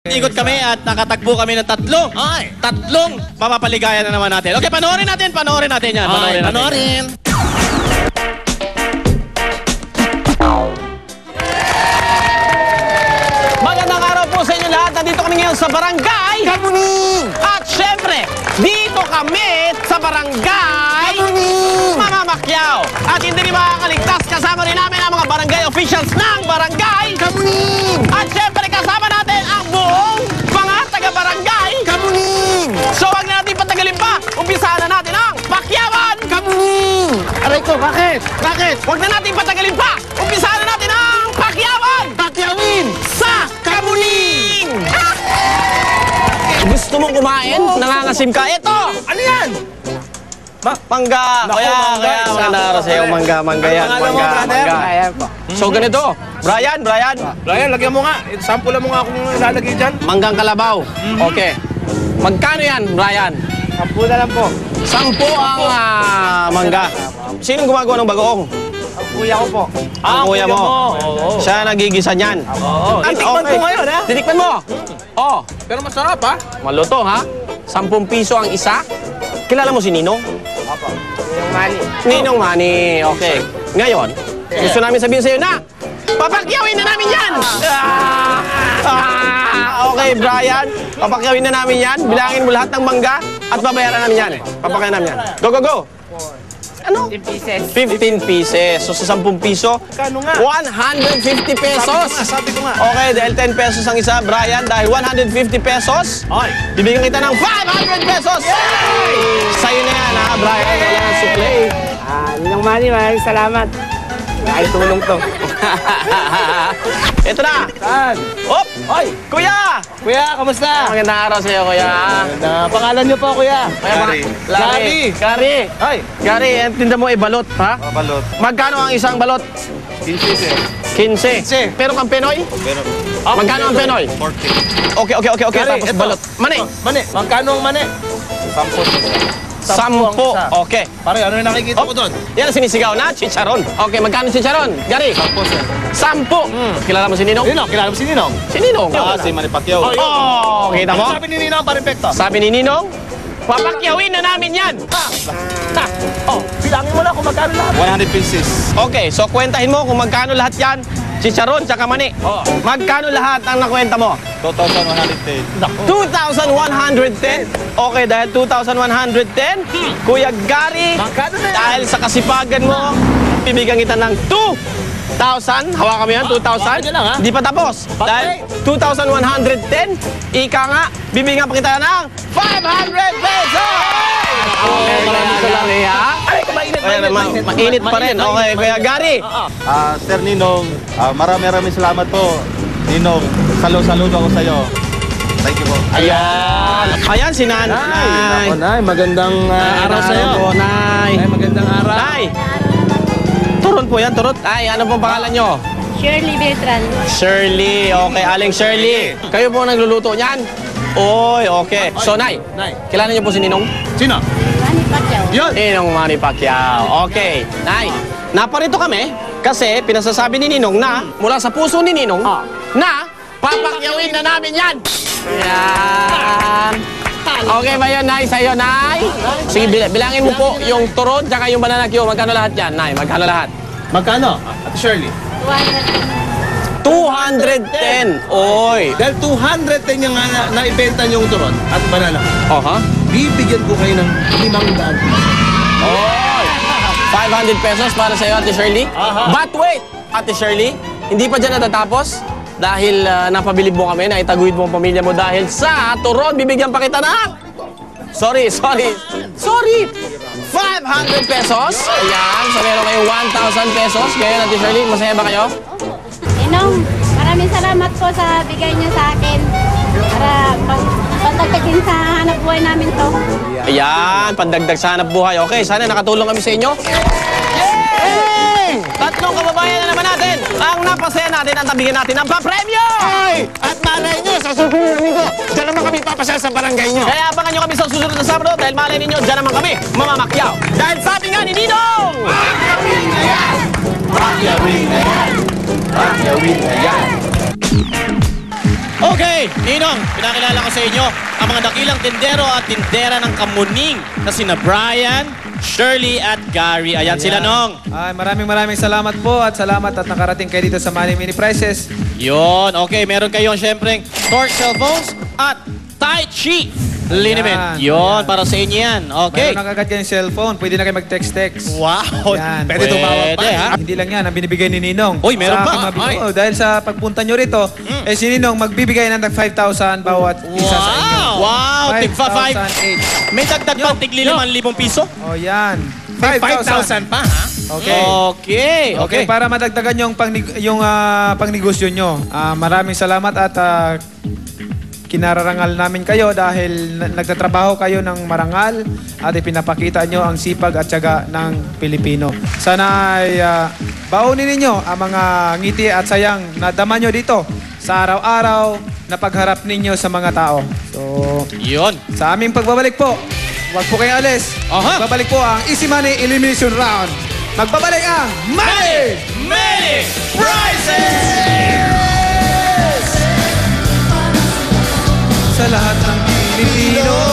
Ikot kami at nakatagpo kami ng tatlong mapapaligaya na naman natin. Okay, panoorin natin yan. Panoorin. Magandang araw po sa inyo lahat. Nandito kami ngayon sa Barangay Kamuning! At syempre, dito kami sa Barangay Kamuning! Mamamakyao. At hindi rin makakaligtas, kasama rin namin ang mga barangay officials ng Barangay Kamuning! At syempre, kasama natin ang buong mga taga-barangay Kamuning! So wag na natin patagalin pa. Umpisahan na natin ang Pakyawan! Kamuning! Aray ko, bakit? Bakit? Wag na natin patagalin pa. Umpisahan na natin ang Pakyawan! Pakyawin! Sa Kamuning! Gusto mong kumain? Nangangasim ka? Ito! Ano yan? Mangga! Kaya maganda araw sa'yo. Mangga yan. Mangga. Ayan po. So ganito. Brian. Brian, lagyan mo nga. Sample mo nga kung ilalagay dyan. Manggang kalabaw. Okay. Magkano yan, Brian? 10 na lang po. 10 ang mangga. Sinong gumagawa ng bagoong? Ang kuya ko po. Ang kuya mo. Oo. Siya nagigisa niyan. Oo. Titikman ko ngayon, ha? Titikman mo. Oh, Pero masarap, ha? maluto ha. 10 piso ang isa. Kilala mo si Ninong? Opo. Yung mali. Ninong Manny. Okay. Ngayon, gusto namin sabihin sa'yo na, papakyawin na namin yan! Okay, Brian. Papakyawin na namin yan. Bilangin mo lahat ng mangga at babayaran namin yan. Papakyawin namin yan. Go! Ano? 15 pieces. 15 pieces. So sa 10 piso, Kano nga? 150 pesos. Sabi ko nga. Okay, dahil 10 pesos ang isa, Brian, dahil 150 pesos, Ay. bibigyan kita ng 500 pesos! Sa'yo na yan, ha, Brian? Wala nang sukle. Ninong Manny, maraming salamat. Ay, tulong to. Ito na! Saan? Op! Oy! Kuya! Kuya, kamusta? Magandang araw sa'yo, kuya. Pangalan niyo po, kuya? Gary! Ay. Gary, tinda mo balot, ha? Balot. Magkano ang isang balot? 15. 15. Pero kang Penoy? Pero, Magkano ang Penoy? 40. Okay. Gary, Tapos ito. balot. Mani! Mani. Magkano ang mani? 10. 10. Okay. Pare, ano yung nakikita ko doon? Yan ang sinisigaw na chicharon. Okay, magkano chicharon? Gary? 10, sir. 10. Kilala mo si Ninong? Ninong, kilala mo si Ninong? Si Ninong. Si Manny Pacquiao. Oh, kita mo? Sabi ni Ninong, pare-pekto. Sabi ni Ninong, papakyawin na namin yan. Oh, bilangin mo na kung magkano lahat. 100 pieces. Okay, so kwentahin mo kung magkano lahat yan. Chicharon, tsaka mani. Oo. Magkano lahat ang nakwenta mo? 2,110. 2,110. Okay, dahil 2,110, Kuya Gary, Magkano na yan? dahil sa kasipagan mo, bibigyan kita ng 2,000. Hawakan mo yan, 2,000. Hawakan niyo lang, ha? Hindi pa tapos. Dahil 2,110, ika nga, bibigyan pa kita ng 500 pesos! Okay, maraming salamat, ha? Ay, mainit, Mainit pa rin. Okay, Kuya Gary. Sir Ninong, maraming salamat po. Ninong, saludo ako sa'yo. Thank you po. Ayan, si Nanay. Ako, Nay, magandang araw sa'yo. Nay. Nay, magandang araw. Nay. Turun po yan, turun. Ay, ano pong pangalan nyo? Shirley Beltran. Shirley. Okay, Aling Shirley. Kayo po nagluluto niyan? Oy, okay. So, Nay, Nay. kilala niyo po si Ninong? Sino? Manny Pacquiao. Yun. Ninong Manny Pacquiao. Okay. Nay, naparito kami kasi pinasasabi ni Ninong na mula sa puso ni Ninong na papakyawin na namin yan. Yan. Okay ba yun, Nay? Sa'yo, Nay? Sige, bilangin mo po yung turon tsaka yung banana Q. Magkano lahat yan, Nay? Magkano lahat? Magkano? At Shirley? 210. Oy. Dahil 210 yung naibenta niyong turon at banana, Oha. bibigyan ko kayo ng 500 pesos. Oy. 500 pesos para sa'yo, Ate Shirley. But wait, Ate Shirley, hindi pa dyan natatapos. Dahil napabilib mo kami, naitaguid mo ang pamilya mo dahil sa turon, bibigyan pa kita ng... Sorry. 500 pesos. Ayan, so meron kayong 1,000 pesos. Ngayon, Ate Shirley, masaya ba kayo? Ninong, maraming salamat po sa bigay niyo sa akin para pagdagdagin sa hanap buhay namin to. Ayan, pandagdag sa hanap buhay. Okay, sana nakatulong kami sa inyo. Yay! Tatlong kababayan na naman natin. Ang napasaya natin ang tabigyan natin ng papremyo! At malay nyo, sa susunod namin ko, dyan naman kami papasal sa barangay nyo. Kaya abangan nyo kami sa susunod na Sabado dahil malay ninyo, dyan naman kami, mamamakyaw. Dahil sabi nga ni Ninong! Pakyawin na yan! Pakyawin na yan! Okay, Ninong, pinakilala ko sa inyo ang mga dakilang tindero at tindera ng Kamuning na sina Brian, Shirley at Gary. Ayan sila, Nong. Ay, maraming salamat po at salamat at nakarating kayo dito sa Money Mini Prices. Yun, okay, meron kayong syempreng Torque Cellphones at Tai Chi Liniment. Ayan, Yun, ayan. para sa inyo yan. Okay. Mayroon na kagad kayong cellphone, pwede na kayo mag-text-text. Wow! Yan. Pwede tumawag pa. Pwede, ha? Hindi lang yan ang binibigay ni Ninong. Uy, meron Sa pa. aking Ay. Oh, dahil sa pagpunta nyo rito, si Ninong magbibigay ng 5,000 bawat isa sa inyo. Wow! Tigpa 5. 5,000 each. May dagdag pa tigli 5,000 piso? Oh, yan. 5,000 pa, ha? Okay. Okay. Okay, para madagdagan yung pangnegosyo nyo. Maraming salamat at kinararangal namin kayo dahil nagtatrabaho kayo ng marangal at ipinapakita nyo ang sipag at tiyaga ng Pilipino. Sana ay baunin ninyo ang mga ngiti at sayang na dama nyo dito sa araw-araw na pagharap ninyo sa mga tao. So, Yun. sa aming pagbabalik po, huwag po kayong alis. Aha. Magbabalik po ang Easy Money Elimination Round. Magbabalik ang Money! Many prizes! Sa lahat ng Pilipino.